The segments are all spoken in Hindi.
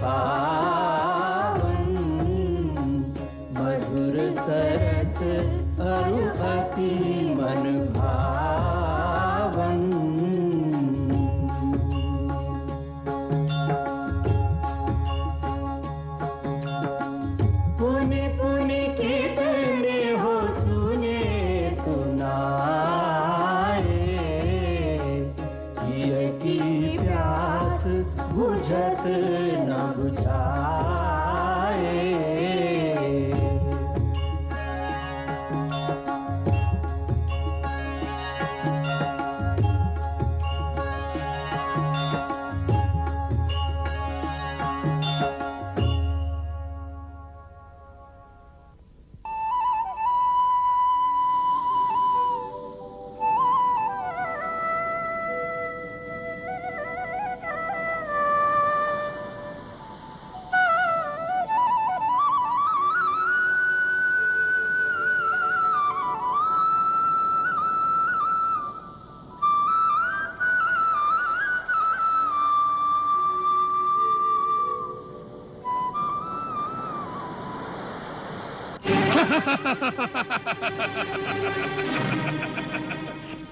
पावन, मधुर सरस अरु अति मन भावन। पुनि पुनि कितने हो सुने सुनाए, पिय की प्यास बुझत न बुझाए।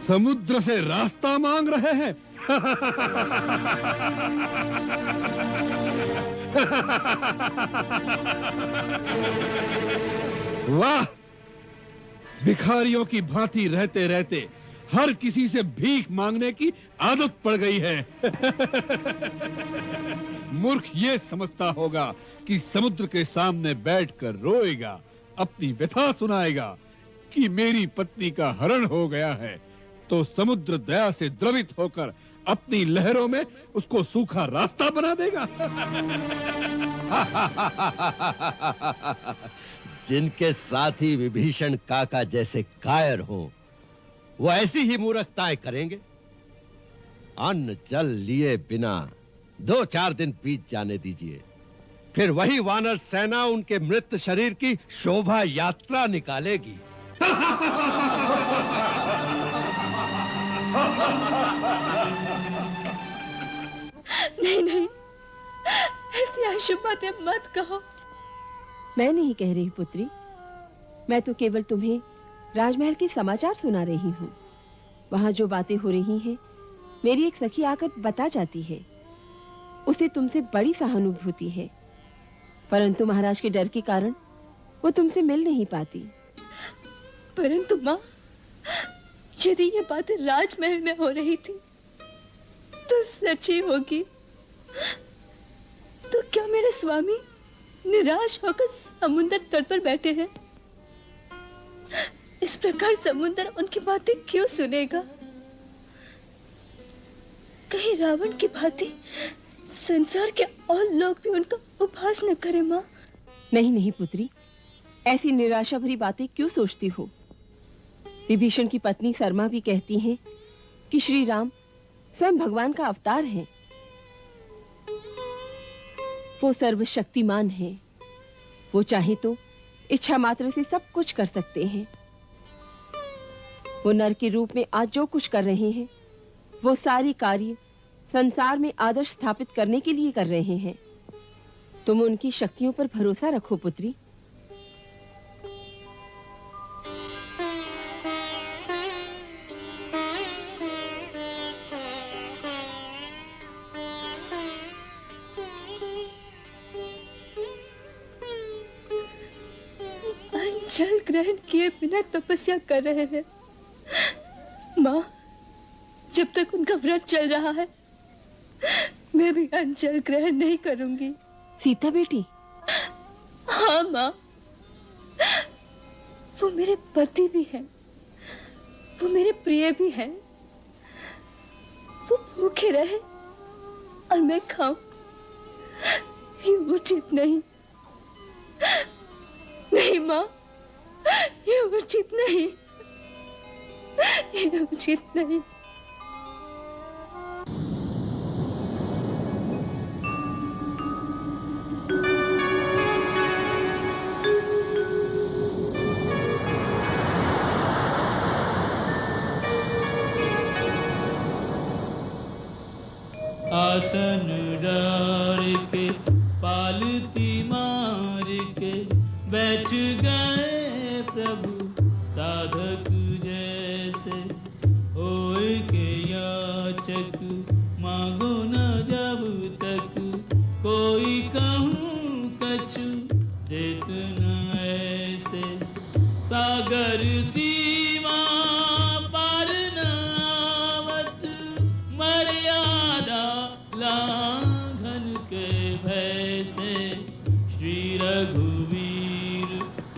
समुद्र से रास्ता मांग रहे हैं। वाह, भिखारियों की भांति रहते रहते हर किसी से भीख मांगने की आदत पड़ गई है। मूर्ख ये समझता होगा कि समुद्र के सामने बैठकर रोएगा, अपनी व्यथा सुनाएगा कि मेरी पत्नी का हरण हो गया है, तो समुद्र दया से द्रवित होकर अपनी लहरों में उसको सूखा रास्ता बना देगा। जिनके साथी विभीषण काका जैसे कायर हो, वो ऐसी ही मूर्खताएं करेंगे। अन्न जल लिए बिना 2-4 दिन बीत जाने दीजिए, फिर वही वानर सेना उनके मृत शरीर की शोभा यात्रा निकालेगी। नहीं नहीं, ऐसी अशुभ बातें मत कहो। मैं नहीं कह रही पुत्री, मैं तो केवल तुम्हें राजमहल के समाचार सुना रही हूँ। वहां जो बातें हो रही हैं, मेरी एक सखी आकर बता जाती है। उसे तुमसे बड़ी सहानुभूति है, परंतु महाराज के डर के कारण वो तुमसे मिल नहीं पाती। परंतु माँ, यदि ये बातें राजमहल में हो रही थी तो सच्ची होगी। तो क्या मेरे स्वामी निराश होकर समुद्र तट पर बैठे हैं? इस प्रकार समुद्र उनकी बातें क्यों सुनेगा? कहीं रावण की भांति संसार के और लोग भी उनका उपहास न करें माँ। नहीं नहीं पुत्री, ऐसी निराशा भरी बातें क्यों सोचती हो? विभीषण की पत्नी शर्मा भी कहती हैं कि श्री राम स्वयं भगवान का अवतार है। वो सर्वशक्तिमान है। वो चाहे तो इच्छा मात्र से सब कुछ कर सकते हैं। वो नर के रूप में आज जो कुछ कर रहे हैं, वो सारी कार्य संसार में आदर्श स्थापित करने के लिए कर रहे हैं। तुम उनकी शक्तियों पर भरोसा रखो पुत्री। जल ग्रहण किए बिना तपस्या कर रहे हैं माँ। जब तक उनका व्रत चल रहा है, मैं भी जल ग्रहण नहीं करूंगी। सीता बेटी। हाँ माँ, वो मेरे पति भी हैं, वो मेरे प्रिय भी हैं। वो भूखे रहे और मैं खाऊं, ये उचित नहीं। नहीं माँ, ये उचित नहीं, ये उचित नहीं। आसन डार के पालती मार के बैठ गए प्रभु साधक जैसे। होए के याचक मांगो न जब तक, कोई कहूँ कछु देत न ऐसे। सागर सीमा पार न आवत, मर्यादा लांघन के भय से। श्री रघुवीर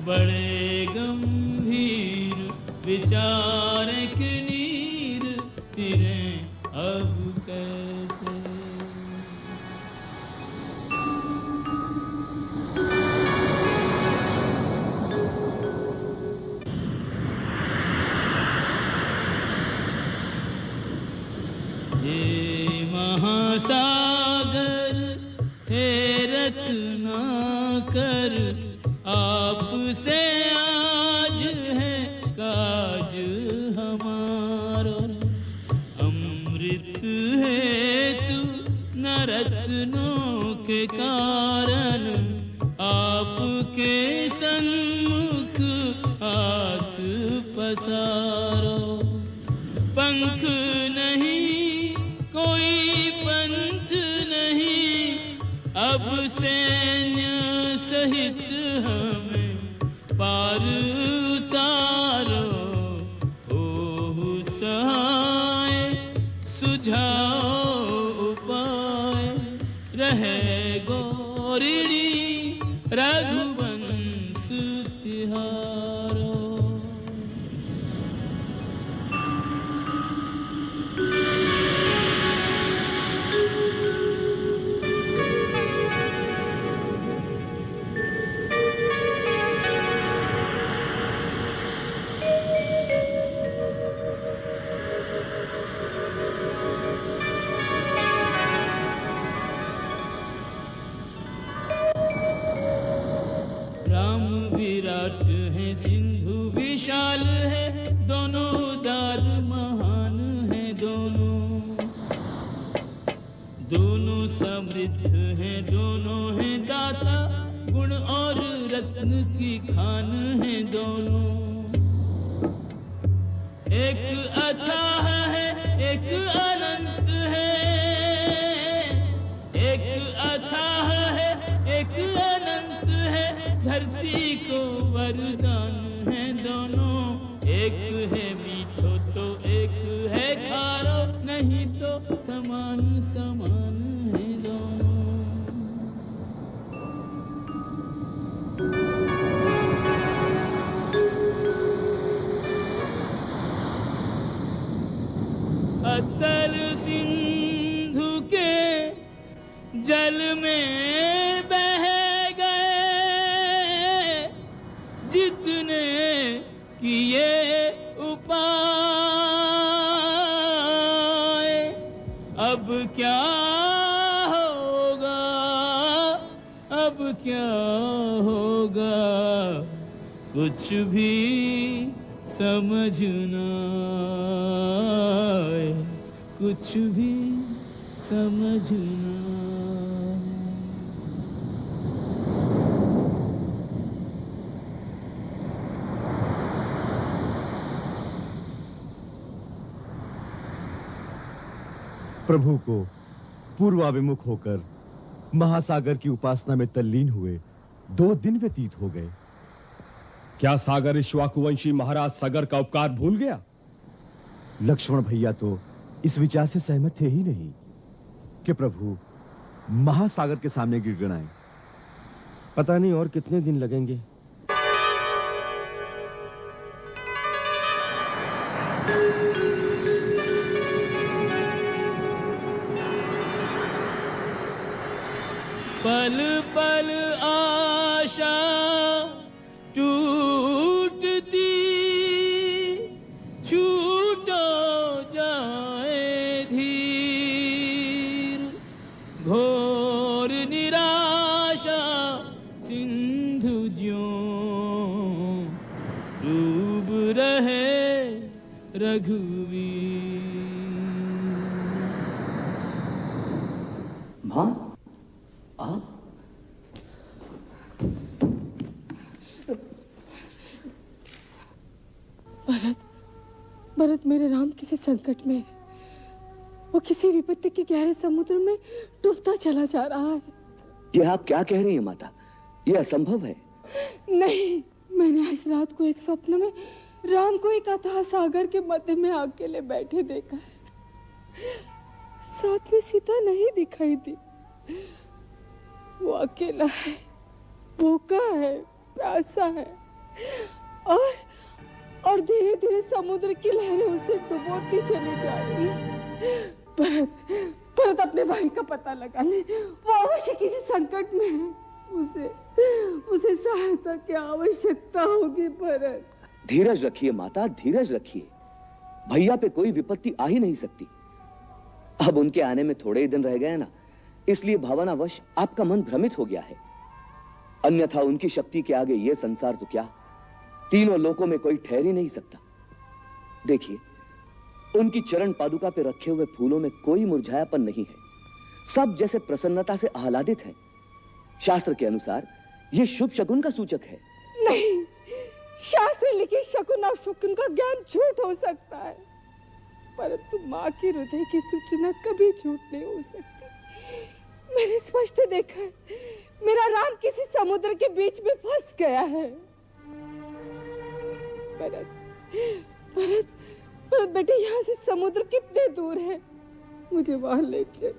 बड़े गंभीर, विचारक नीर तिरे अब कैसे। हे महासागर हे रत्नाकर, आपसे आज है काज हमारो। अमृत हेतु न रत्नों के कारण, आपके सन्मुख हाथ पसारो। पंख नहीं कोई पंथ नहीं, अब सैन्य सहित हमें पार उतारो। ओहु सहाय सुझाओ उपाय, रहे गौरिणी रघुवंश तिहारो। राम विराट है सिंधु विशाल है, दोनों उदार महान है दोनों। दोनों समृद्ध है दोनों है दाता, गुण और रत्न की खान है दोनों। एक अथाह है एक अनंत है, एक अथाह है एक अनंत है। धरती को वरदान है दोनों, एक है मीठो तो एक है खारो, नहीं तो समान समान है दोनों। अतल सिंधु के जल में बह गए, जितने किए उपाय। अब क्या होगा, अब क्या होगा, कुछ भी समझ न आए, कुछ भी समझ न आए। प्रभु को पूर्वाभिमुख होकर महासागर की उपासना में तल्लीन हुए 2 दिन व्यतीत हो गए। क्या सागर इक्ष्वाकुवंशी महाराज सागर का उपकार भूल गया? लक्ष्मण भैया तो इस विचार से सहमत थे ही नहीं कि प्रभु महासागर के सामने गिड़गिड़ाएं। पता नहीं और कितने दिन लगेंगे। पल पल आशा टूटती, छूटो जाए धीर। घोर निराशा सिंधु ज्यों डूब रहे रघुवीर। मां, आप भरत मेरे राम किसी संकट में है। वो किसी विपत्ति के गहरे समुद्र में डूबता चला जा रहा है। ये आप क्या कह रही हैं माता? ये असंभव है। नहीं, मैंने आज रात को एक स्वप्न में राम को एक अथाह सागर के मध्य में अकेले बैठे देखा है। साथ में सीता नहीं दिखाई दी। वो अकेला है, भूखा है, प्यासा है और धीरे धीरे समुद्र की लहरें उसे डुबोती चली जा रही है। भरत अपने भाई का पता लगा ले। वो अवश्य किसी संकट में है। उसे सहायता की आवश्यकता होगी। भरत, धीरज रखिए माता, धीरज रखिए। भैया पे कोई विपत्ति आ ही नहीं सकती। अब उनके आने में थोड़े ही दिन रह गए ना, इसलिए भावनावश आपका मन भ्रमित हो गया है। अन्यथा उनकी शक्ति के आगे यह संसार तो क्या, तीनों लोकों में कोई ठहर ही नहीं सकता। देखिए, उनकी चरण पादुका पे रखे हुए फूलों में कोई मुरझायापन नहीं है। सब जैसे प्रसन्नता से आह्लादित हैं। शास्त्र के अनुसार यह शुभ शकुन का सूचक है। नहीं, शास्त्र लिखे शकुन और शुकुन का ज्ञान झूठ हो सकता है, परंतु माँ के हृदय की सूचना कभी झूठ नहीं हो सकती। मैंने स्पष्ट देखा है, मेरा राम किसी समुद्र के बीच में फंस गया है। भरत बेटे, यहाँ से समुद्र कितने दूर है? मुझे वहां ले चल,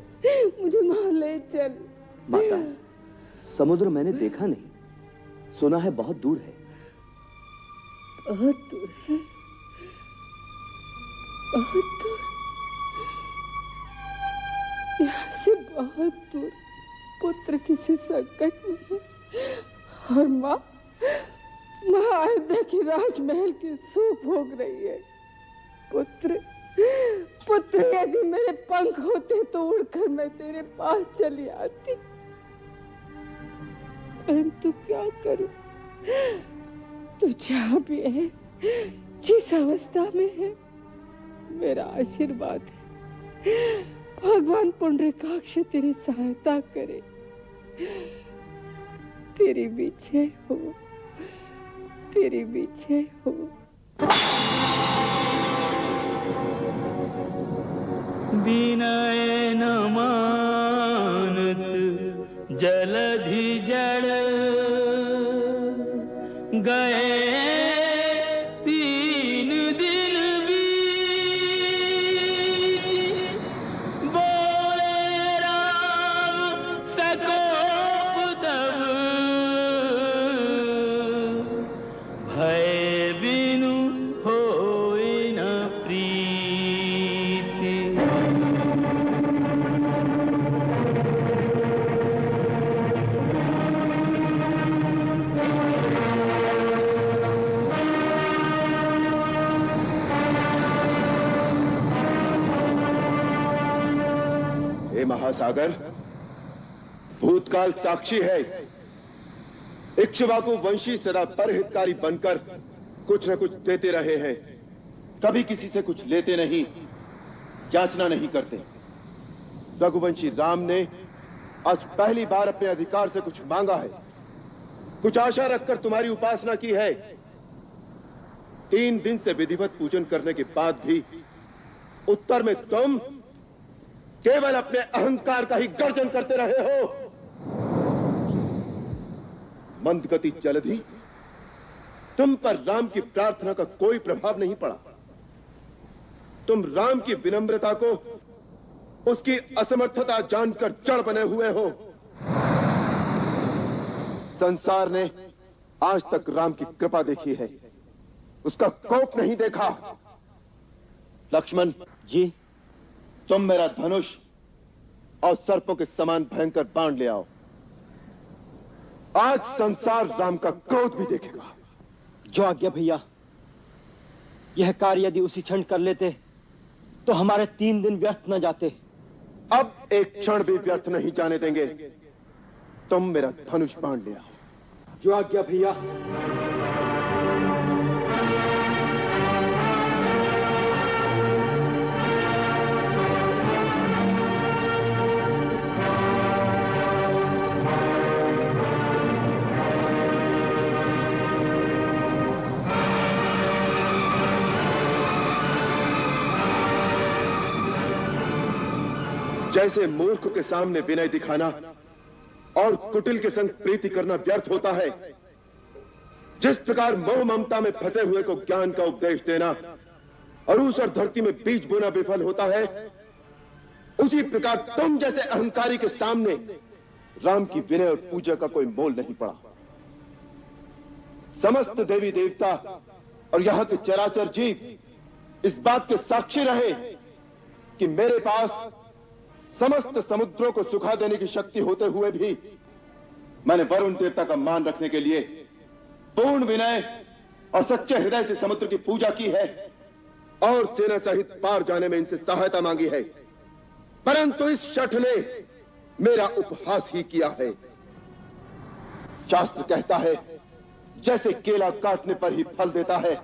मुझे वहां ले चल। माता, समुद्र मैंने देखा नहीं, सुना है बहुत दूर है। बहुत दूर है, बहुत दूर, यहाँ से बहुत दूर। पुत्र किसी संकट में है और माँ अयोध्या के राजमहल के सुख भोग रही है। पुत्र यदि मेरे पंख होते तो उड़कर मैं तेरे पास चली आती, परंतु क्या करूं? तू जहां भी है, जिस अवस्था में है, मेरा आशीर्वाद है। भगवान पुंडरीकाक्ष तेरी सहायता करे। तेरी विजय हो, तेरी विजय हो। विनय न मानत जलधि जड़ गए 3 दिन बीत, बोले राम सकोप तब, भय बिनु होए न प्रीति। महासागर, भूतकाल साक्षी है। इक्ष्वाकु वंशी सदा परहितकारी बनकर कुछ न कुछ देते रहे हैं। कभी किसी से कुछ लेते नहीं, याचना नहीं करते। रघुवंशी राम ने आज पहली बार अपने अधिकार से कुछ मांगा है, कुछ आशा रखकर तुम्हारी उपासना की है। 3 दिन से विधिवत पूजन करने के बाद भी उत्तर में तुम केवल अपने अहंकार का ही गर्जन करते रहे हो। मंदगति जलधि, तुम पर राम की प्रार्थना का कोई प्रभाव नहीं पड़ा। तुम राम की विनम्रता को उसकी असमर्थता जानकर जड़ बने हुए हो। संसार ने आज तक राम की कृपा देखी है, उसका कोप नहीं देखा। लक्ष्मण जी, तुम मेरा धनुष और सर्पों के समान भयंकर बाण ले आओ। आज संसार राम का क्रोध भी देखेगा। जो आज्ञा भैया। यह कार्य यदि उसी क्षण कर लेते तो हमारे 3 दिन व्यर्थ न जाते। अब एक क्षण भी व्यर्थ नहीं जाने देंगे। तुम मेरा धनुष बाण ले आओ। जो आज्ञा भैया। जैसे मूर्ख के सामने विनय दिखाना और कुटिल के संग प्रीति करना व्यर्थ होता है, जिस प्रकार मोह ममता में फंसे हुए को ज्ञान का उपदेश देना और उस और धरती में बीज बोना विफल होता है, उसी प्रकार तुम जैसे अहंकारी के सामने राम की विनय और पूजा का कोई मोल नहीं पड़ा। समस्त देवी देवता और यहां के चराचर जीव इस बात के साक्षी रहे कि मेरे पास समस्त समुद्रों को सुखा देने की शक्ति होते हुए भी मैंने वरुण देवता का मान रखने के लिए पूर्ण विनय और सच्चे हृदय से समुद्र की पूजा की है और सेना सहित पार जाने में इनसे सहायता मांगी है, परंतु इस शठ ने मेरा उपहास ही किया है। शास्त्र कहता है जैसे केला काटने पर ही फल देता है,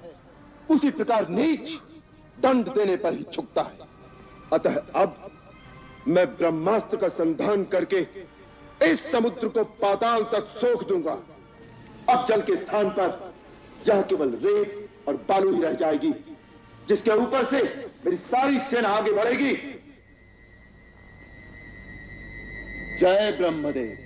उसी प्रकार नीच दंड देने पर ही झुकता है। अतः अब मैं ब्रह्मास्त्र का संधान करके इस समुद्र को पाताल तक सोख दूंगा। अब जल के स्थान पर यह केवल रेत और बालू ही रह जाएगी, जिसके ऊपर से मेरी सारी सेना आगे बढ़ेगी। जय ब्रह्मदेव।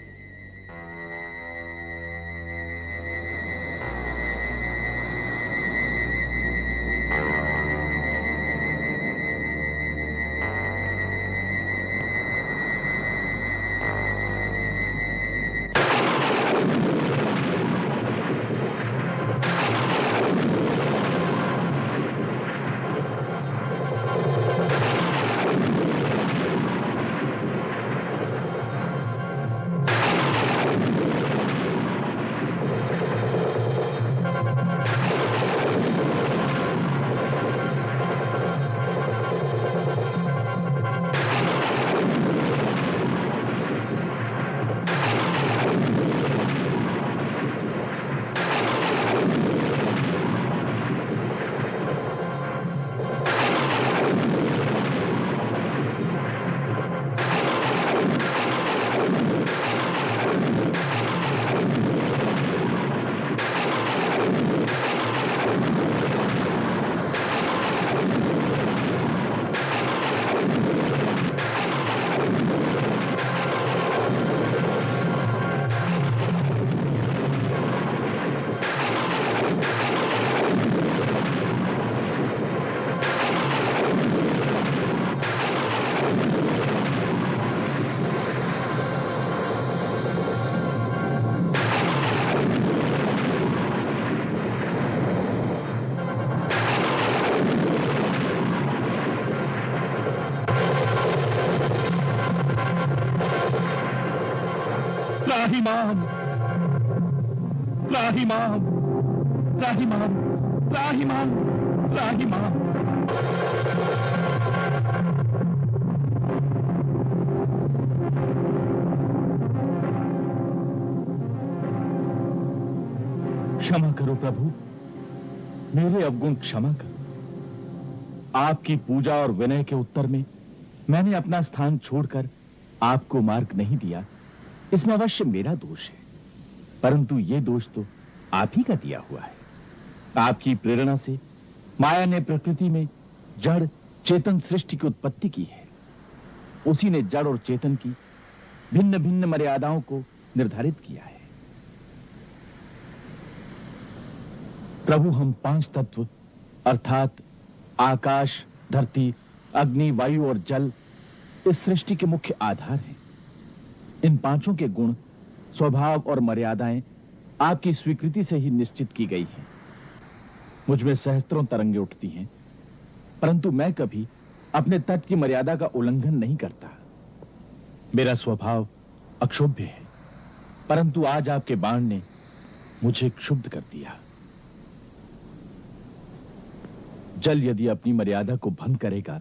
त्राहिमाम त्राहिमाम त्राहिमाम त्राहिमाम त्राहिमाम। क्षमा करो प्रभु, मेरे अवगुण क्षमा करो। आपकी पूजा और विनय के उत्तर में मैंने अपना स्थान छोड़कर आपको मार्ग नहीं दिया, इसमें अवश्य मेरा दोष है, परंतु ये दोष तो आप ही का दिया हुआ है। आपकी प्रेरणा से माया ने प्रकृति में जड़ चेतन सृष्टि की उत्पत्ति की है। उसी ने जड़ और चेतन की भिन्न भिन्न मर्यादाओं को निर्धारित किया है। प्रभु, हम पांच तत्व अर्थात आकाश, धरती, अग्नि, वायु और जल इस सृष्टि के मुख्य आधार हैं। इन पांचों के गुण, स्वभाव और मर्यादाएं आपकी स्वीकृति से ही निश्चित की गई हैं। मुझ में सहस्त्रों तरंगे उठती हैं, परंतु मैं कभी अपने तट की मर्यादा का उल्लंघन नहीं करता। मेरा स्वभाव अक्षुब्ध है, परंतु आज आपके बाण ने मुझे क्षुब्ध कर दिया। जल यदि अपनी मर्यादा को भंग करेगा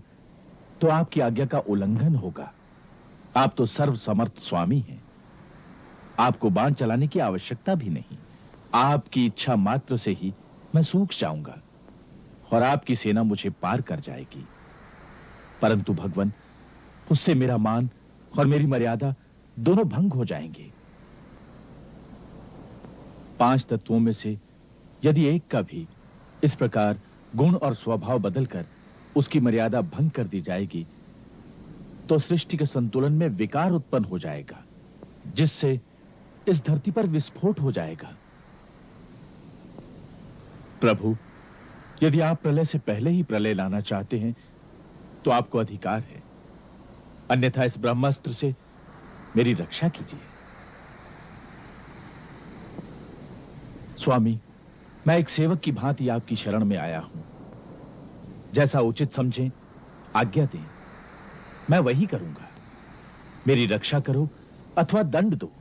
तो आपकी आज्ञा का उल्लंघन होगा। आप तो सर्व समर्थ स्वामी हैं, आपको बाण चलाने की आवश्यकता भी नहीं। आपकी इच्छा मात्र से ही मैं सूख जाऊंगा और आपकी सेना मुझे पार कर जाएगी। परंतु भगवान, उससे मेरा मान और मेरी मर्यादा दोनों भंग हो जाएंगे। पांच तत्वों में से यदि एक का भी इस प्रकार गुण और स्वभाव बदलकर उसकी मर्यादा भंग कर दी जाएगी तो सृष्टि के संतुलन में विकार उत्पन्न हो जाएगा, जिससे इस धरती पर विस्फोट हो जाएगा। प्रभु, यदि आप प्रलय से पहले ही प्रलय लाना चाहते हैं तो आपको अधिकार है, अन्यथा इस ब्रह्मास्त्र से मेरी रक्षा कीजिए। स्वामी, मैं एक सेवक की भांति आपकी शरण में आया हूं। जैसा उचित समझें, आज्ञा दें, मैं वही करूंगा। मेरी रक्षा करो अथवा दंड दो।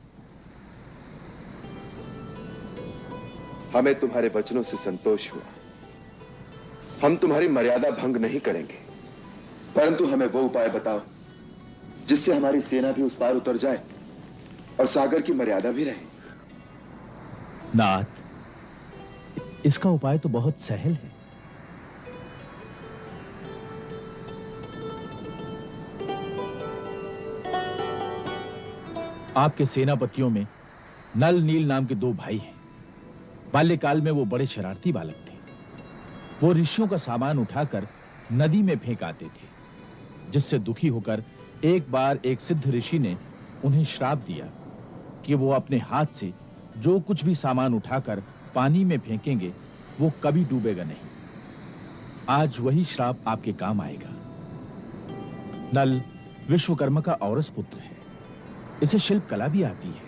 हमें तुम्हारे वचनों से संतोष हुआ। हम तुम्हारी मर्यादा भंग नहीं करेंगे, परंतु हमें वो उपाय बताओ जिससे हमारी सेना भी उस पार उतर जाए और सागर की मर्यादा भी रहे। नाथ, इसका उपाय तो बहुत सहल है। आपके सेनापतियों में नल नील नाम के 2 भाई हैं। बाल्यकाल में वो बड़े शरारती बालक थे। वो ऋषियों का सामान उठाकर नदी में फेंक आते थे, जिससे दुखी होकर एक बार एक सिद्ध ऋषि ने उन्हें श्राप दिया कि वो अपने हाथ से जो कुछ भी सामान उठाकर पानी में फेंकेंगे वो कभी डूबेगा नहीं। आज वही श्राप आपके काम आएगा। नल विश्वकर्मा का औरस पुत्र है। इसे शिल्प कला भी आती है।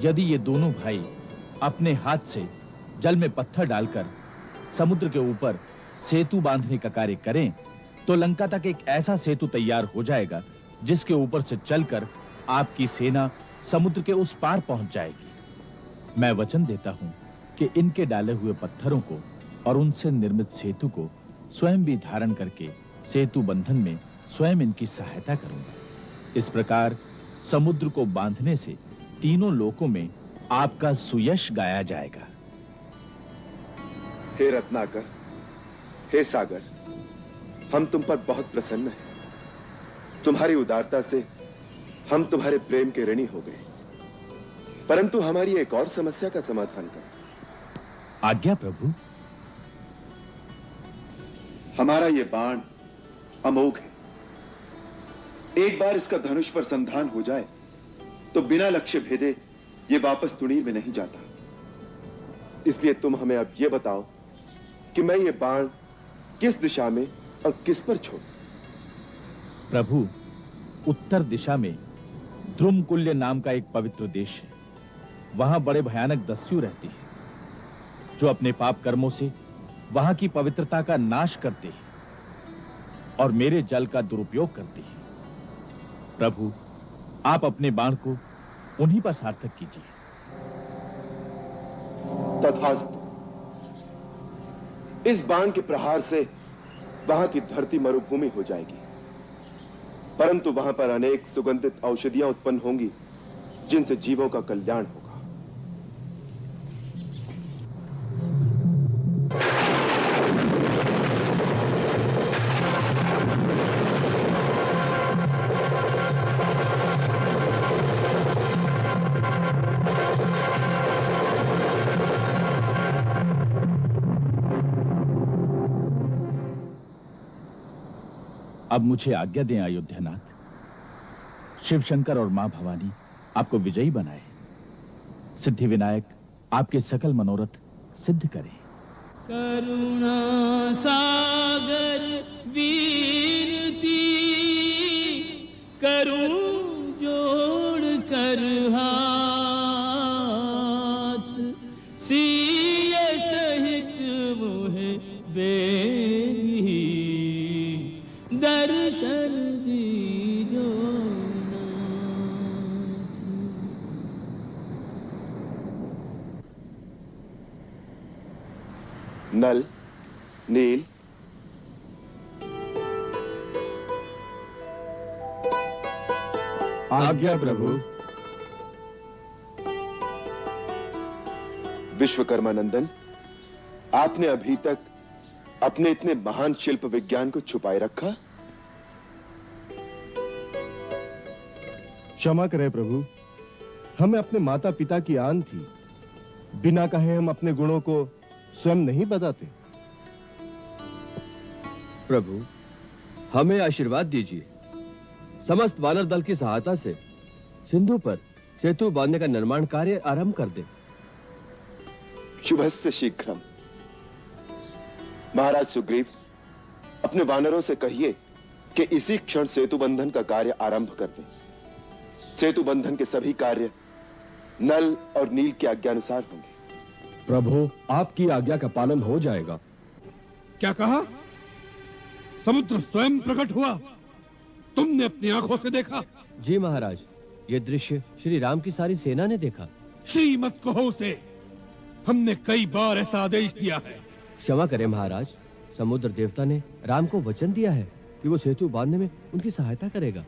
यदि ये दोनों भाई अपने हाथ से जल में पत्थर डालकर समुद्र के ऊपर सेतु बांधने का कार्य करें तो लंका तक एक ऐसा सेतु तैयार हो जाएगा जिसके ऊपर से चलकर आपकी सेना समुद्र के उस पार पहुंच जाएगी। मैं वचन देता हूं कि इनके डाले हुए पत्थरों को और उनसे निर्मित सेतु को स्वयं भी धारण करके सेतु बंधन में स्वयं इनकी सहायता करूंगा। इस प्रकार समुद्र को बांधने से तीनों लोकों में आपका सुयश गाया जाएगा। हे रत्नाकर, हे सागर, हम तुम पर बहुत प्रसन्न हैं। तुम्हारी उदारता से हम तुम्हारे प्रेम के ऋणी हो गए, परंतु हमारी एक और समस्या का समाधान करो। आज्ञा प्रभु। हमारा ये बाण अमोघ है। एक बार इसका धनुष पर संधान हो जाए तो बिना लक्ष्य भेदे ये वापस तुणीर में नहीं जाता। इसलिए तुम हमें अब ये बताओ कि मैं ये बाण किस दिशा में और किस पर छोड़ूं? प्रभु, उत्तर दिशा में द्रुमकुल्य नाम का एक पवित्र देश है। वहां बड़े भयानक दस्यु रहते हैं जो अपने पाप कर्मों से वहां की पवित्रता का नाश करते हैं और मेरे जल का दुरुपयोग करते हैं। प्रभु, आप अपने बाण को उन्हीं पर सार्थक कीजिए। तथास्तु। इस बाण के प्रहार से वहां की धरती मरुभूमि हो जाएगी, परंतु वहां पर अनेक सुगंधित औषधियां उत्पन्न होंगी जिनसे जीवों का कल्याण होगा। अब मुझे आज्ञा दें अयोध्यानाथ। शिव शंकर और मां भवानी आपको विजयी बनाए। सिद्धि विनायक आपके सकल मनोरथ सिद्ध करें। करुणा सागर वीरती करूं जोड़ कर हाथ, सिए सहित मोहे बेगी दर्शन दीजो नाथ। नल, नील, आज्ञा प्रभु। विश्वकर्मा नंदन, आपने अभी तक अपने इतने महान शिल्प विज्ञान को छुपाए रखा? क्षमा करें प्रभु, हमें अपने माता पिता की आन थी। बिना कहे हम अपने गुणों को स्वयं नहीं बताते। प्रभु, हमें आशीर्वाद दीजिए। समस्त वानर दल की सहायता से सिंधु पर सेतु बांधने का निर्माण कार्य आरंभ कर दे। शुभस्य शीघ्रम। महाराज सुग्रीव, अपने वानरों से कहिए कि इसी क्षण सेतु बंधन का कार्य आरंभ कर दें। सेतु बंधन के सभी कार्य नल और नील की आज्ञानुसार होंगे। प्रभु, आपकी आज्ञा का पालन हो जाएगा। क्या कहा? समुद्र स्वयं प्रकट हुआ? तुमने अपनी आंखों से देखा? जी महाराज, ये दृश्य श्री राम की सारी सेना ने देखा। श्री मत कहो उसे, हमने कई बार ऐसा आदेश दिया है। क्षमा करें महाराज, समुद्र देवता ने राम को वचन दिया है कि वो सेतु बांधने में उनकी सहायता करेगा।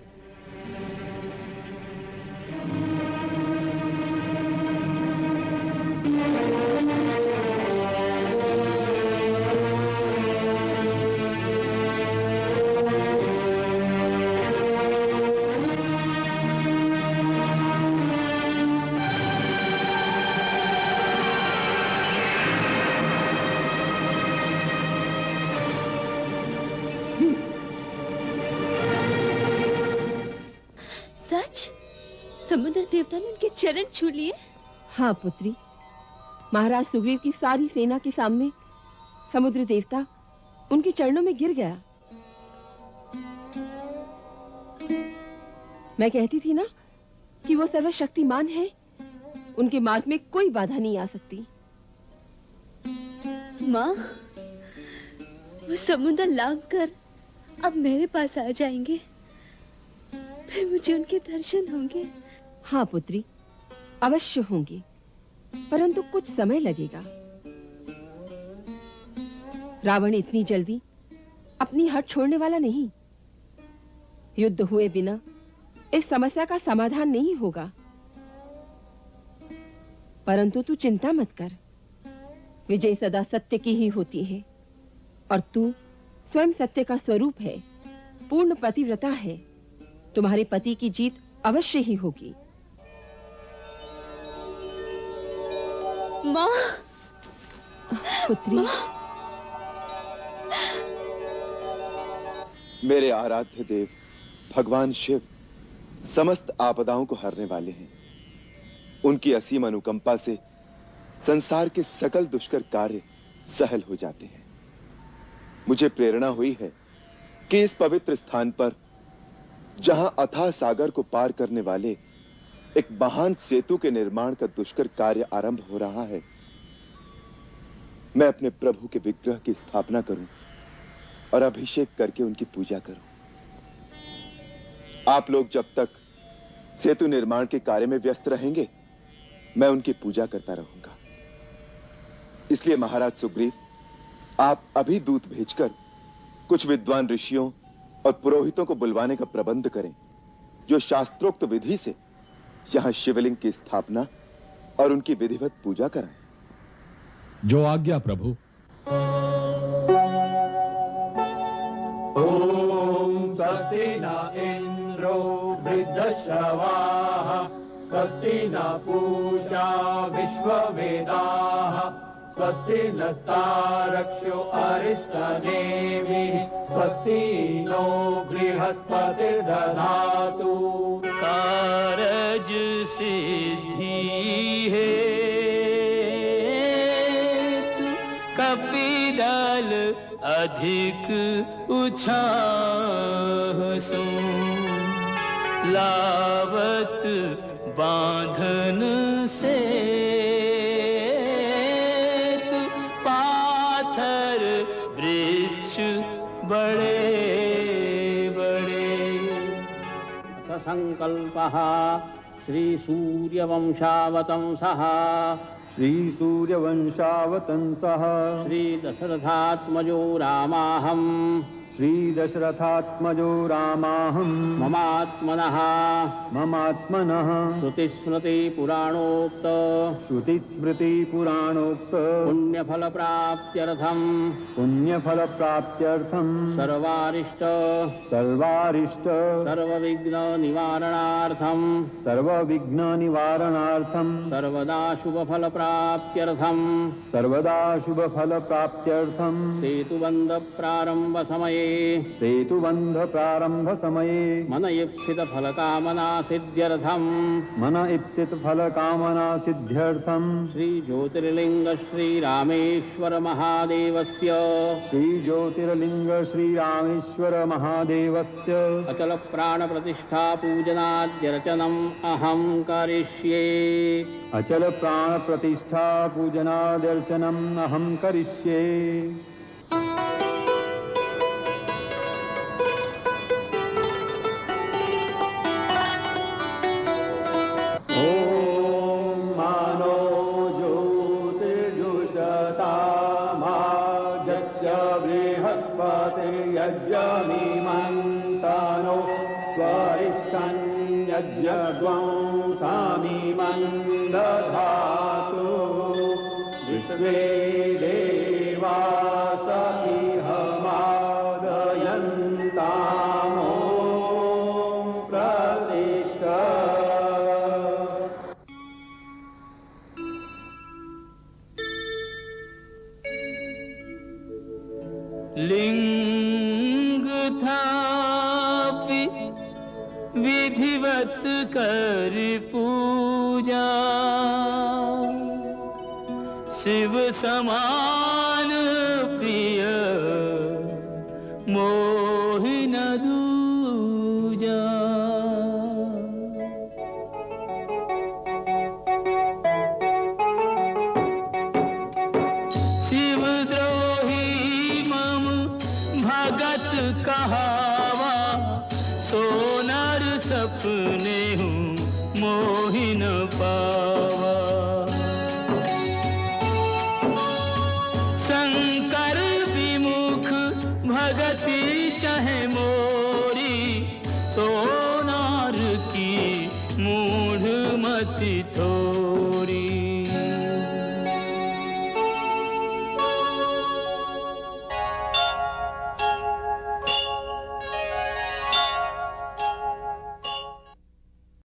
समुद्र देवता ने उनके चरण छू लिए। हाँ पुत्री, महाराज सुग्रीव की सारी सेना के सामने समुद्र देवता उनके चरणों में गिर गया। मैं कहती थी ना कि वो सर्वशक्तिमान है, उनके मार्ग में कोई बाधा नहीं आ सकती। माँ, वो समुद्र लांघकर अब मेरे पास आ जाएंगे, फिर मुझे उनके दर्शन होंगे। हाँ पुत्री, अवश्य होंगे, परंतु कुछ समय लगेगा। रावण इतनी जल्दी अपनी हट छोड़ने वाला नहीं। युद्ध हुए बिना इस समस्या का समाधान नहीं होगा। परंतु तू चिंता मत कर, विजय सदा सत्य की ही होती है और तू स्वयं सत्य का स्वरूप है, पूर्ण पतिव्रता है। तुम्हारे पति की जीत अवश्य ही होगी। माँ, पुत्री, मेरे आराध्य देव भगवान शिव समस्त आपदाओं को हरने वाले हैं। उनकी असीम अनुकंपा से संसार के सकल दुष्कर कार्य सहल हो जाते हैं। मुझे प्रेरणा हुई है कि इस पवित्र स्थान पर, जहां अथाह सागर को पार करने वाले एक महान सेतु के निर्माण का दुष्कर कार्य आरंभ हो रहा है, मैं अपने प्रभु के विग्रह की स्थापना करूं और अभिषेक करके उनकी पूजा करूं। आप लोग जब तक सेतु निर्माण के कार्य में व्यस्त रहेंगे, मैं उनकी पूजा करता रहूंगा। इसलिए महाराज सुग्रीव, आप अभी दूत भेजकर कुछ विद्वान ऋषियों और पुरोहितों को बुलवाने का प्रबंध करें, जो शास्त्रोक्त विधि से यहां शिवलिंग की स्थापना और उनकी विधिवत पूजा कराएं। जो आज्ञा प्रभु। ओम स्वस्ति न इंद्रो वृद्धश्रवाः स्वस्ति न पूषा विश्ववेदाः स्वस्ति नस्तारक्षो अरिष्टनेमिः स्वस्ति नो बृहस्पतिर्दधातु। कारज सिद्धि हेतु कपिदल अधिक उत्साह सो लावत बांधन से पाथर वृक्ष बड़े बड़े। संकल्पः श्री सूर्यवंशावतंसः श्री सूर्यवंशावतंसः श्री दशरथात्मजो रामाहम् श्री दशरथात्मजो रामाहम् ममात्मनः श्रुतिस्मृति पुराणोक्त पुण्यफल प्राप्त्यर्थम सर्वारिष्ट सर्वविघ्न निवारणार्थम सर्वदा शुभ फल प्राप्त्यर्थम सेतुबंध प्रारंभ समये सेतुबंध प्रारंभ समये मन ईप्सित फल कामना सिद्ध्यर्थम मन ईप्सित फल कामना सिद्ध्यर्थम श्री ज्योतिर्लिंग श्री रामेश्वर महादेवस्य श्री रामेश्वर महादेवस्य अचल प्राण प्रतिष्ठा पूजनाद्यर्चनम् अहं करिष्ये। अचल प्राण प्रतिष्ठा पूजनादर्शनम् अहं करिष्ये। ओम मानो ज्योतिर्जुषता माजस्य बृहस्पति यज्ञमिमन्तानो स्वरिष्ठन् यज्ञद्वं सामिमन्दधातु विश्वे देवास इह मादयन्तामो प्रतिष्ठा। लिंग थापि विधिवत कर पूजा शिव समान प्रिय मोहिन दूजा। शिवद्रोही मम भगत कहावा सोनर सपने हूँ मोहिन पावा। शंकर विमुख भगति चाहे मोरी सो